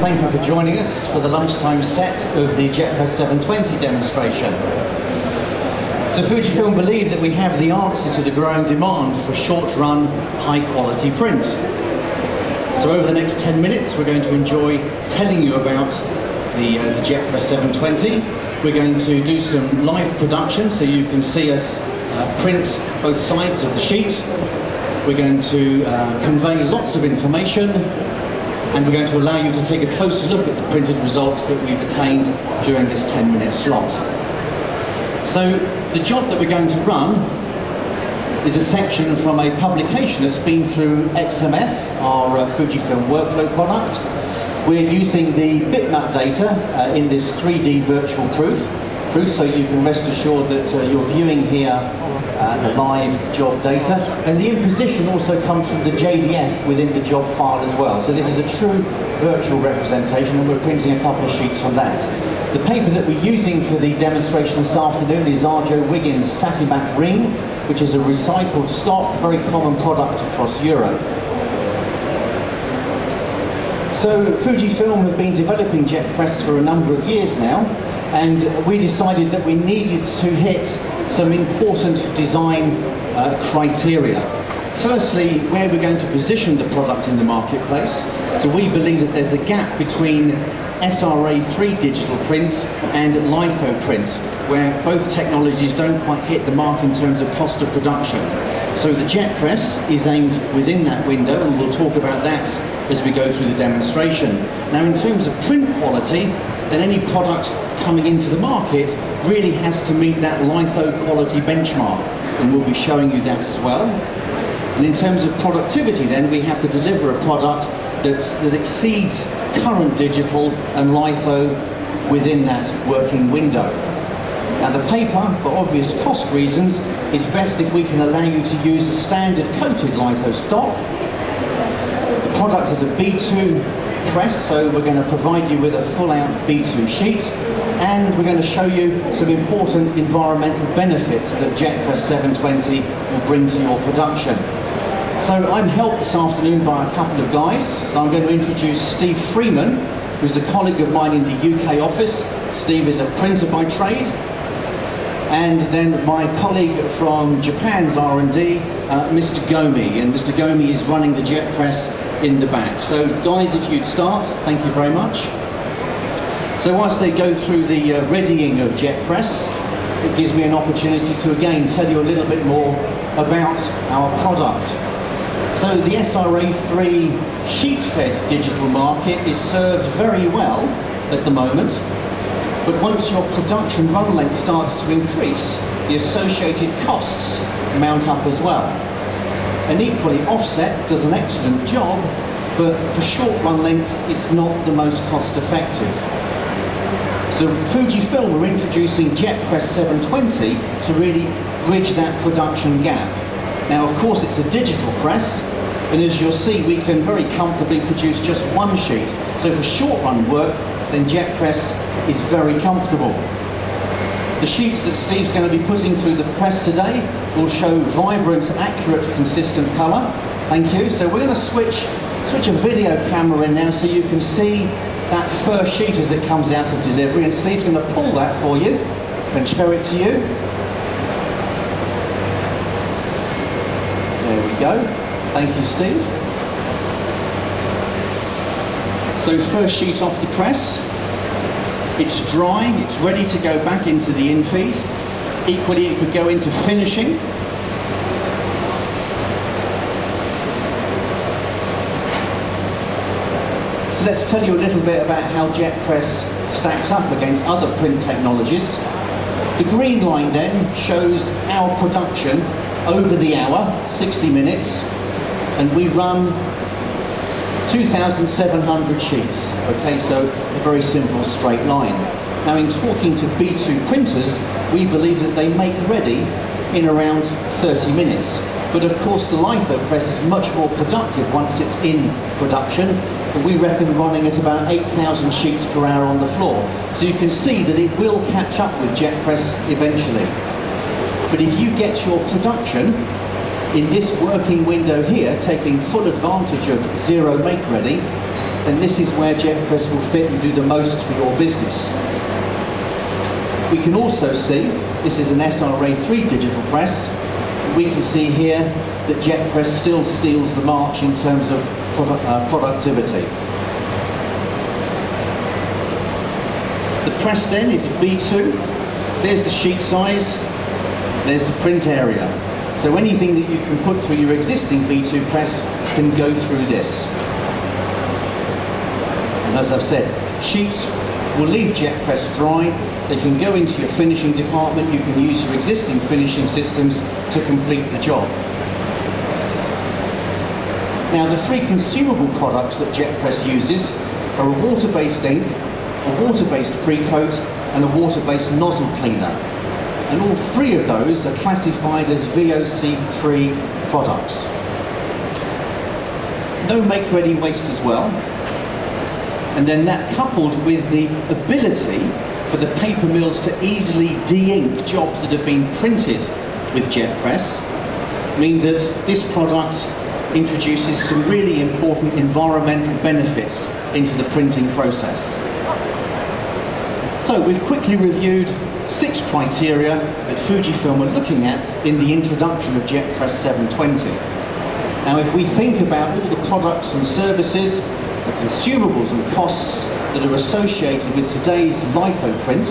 thank you for joining us for the lunchtime set of the Jetpress 720 demonstration. So Fujifilm believe that we have the answer to the growing demand for short-run, high-quality print. So over the next 10 minutes we're going to enjoy telling you about the Jetpress 720. We're going to do some live production so you can see us print both sides of the sheet. We're going to convey lots of information, and we're going to allow you to take a closer look at the printed results that we've attained during this 10-minute slot. So the job that we're going to run is a section from a publication that's been through XMF, our Fujifilm workflow product. We're using the bitmap data in this 3D virtual proof, so you can rest assured that you're viewing here the live job data, and the imposition also comes from the JDF within the job file as well. So this is a true virtual representation, and we're printing a couple of sheets from that. The paper that we're using for the demonstration this afternoon is Arjo Wiggins Satimac Ring, which is a recycled stock, very common product across Europe. So Fujifilm have been developing Jetpress for a number of years now, and we decided that we needed to hit some important design criteria. Firstly, where we're going to position the product in the marketplace. So we believe that there's a gap between SRA3 digital print and litho print, where both technologies don't quite hit the mark in terms of cost of production. So the Jetpress is aimed within that window, and we'll talk about that as we go through the demonstration. Now, in terms of print quality, then any product coming into the market really has to meet that litho quality benchmark, and we'll be showing you that as well. And in terms of productivity, then we have to deliver a product that exceeds current digital and litho within that working window. Now, the paper, for obvious cost reasons, is best if we can allow you to use a standard coated litho stock. The product is a B2 press, so we're going to provide you with a full-out B2 sheet, and we're going to show you some important environmental benefits that Jetpress 720 will bring to your production. So I'm helped this afternoon by a couple of guys. So I'm going to introduce Steve Freeman, who's a colleague of mine in the UK office. Steve is a printer by trade. And then my colleague from Japan's R&D, Mr. Gomi, and Mr. Gomi is running the Jetpress in the back. So guys, if you'd start, thank you very much. So whilst they go through the readying of Jetpress, it gives me an opportunity to again tell you a little bit more about our product. So the SRA3 sheet-fed digital market is served very well at the moment, but once your production run length starts to increase, the associated costs mount up as well. And equally, offset does an excellent job, but for short run lengths it's not the most cost effective. So Fujifilm are introducing Jetpress 720 to really bridge that production gap. Now, of course, it's a digital press, and as you'll see, we can very comfortably produce just one sheet. So for short run work, then Jetpress is very comfortable. The sheets that Steve's going to be putting through the press today will show vibrant, accurate, consistent colour. Thank you. So we're going to switch a video camera in now so you can see that first sheet as it comes out of delivery, and Steve's going to pull that for you and show it to you. There we go. Thank you, Steve. So first sheet off the press. It's dry, it's ready to go back into the infeed. Equally, it could go into finishing. So let's tell you a little bit about how Jetpress stacks up against other print technologies. The green line then shows our production over the hour, 60 minutes, and we run 2,700 sheets. Okay, so a very simple straight line. Now, in talking to B2 printers, we believe that they make ready in around 30 minutes. But of course, the litho press is much more productive once it's in production. And we reckon running at about 8,000 sheets per hour on the floor. So you can see that it will catch up with Jetpress eventually. But if you get your production in this working window here, taking full advantage of zero make ready, then this is where Jetpress will fit and do the most for your business. We can also see, this is an SRA3 digital press. We can see here that Jetpress still steals the march in terms of productivity. The press then is V2. There's the sheet size, there's the print area. So anything that you can put through your existing V2 press can go through this. And as I've said, sheets will leave Jetpress dry. They can go into your finishing department. You can use your existing finishing systems to complete the job. Now, the three consumable products that Jetpress uses are a water-based ink, a water-based pre-coat, and a water-based nozzle cleaner. And all three of those are classified as VOC3 products. No make-ready waste as well. And then that, coupled with the ability for the paper mills to easily de-ink jobs that have been printed with Jetpress, mean that this product introduces some really important environmental benefits into the printing process. So we've quickly reviewed 6 criteria that Fujifilm are looking at in the introduction of Jetpress 720. Now, if we think about all the products and services, the consumables and costs that are associated with today's litho print,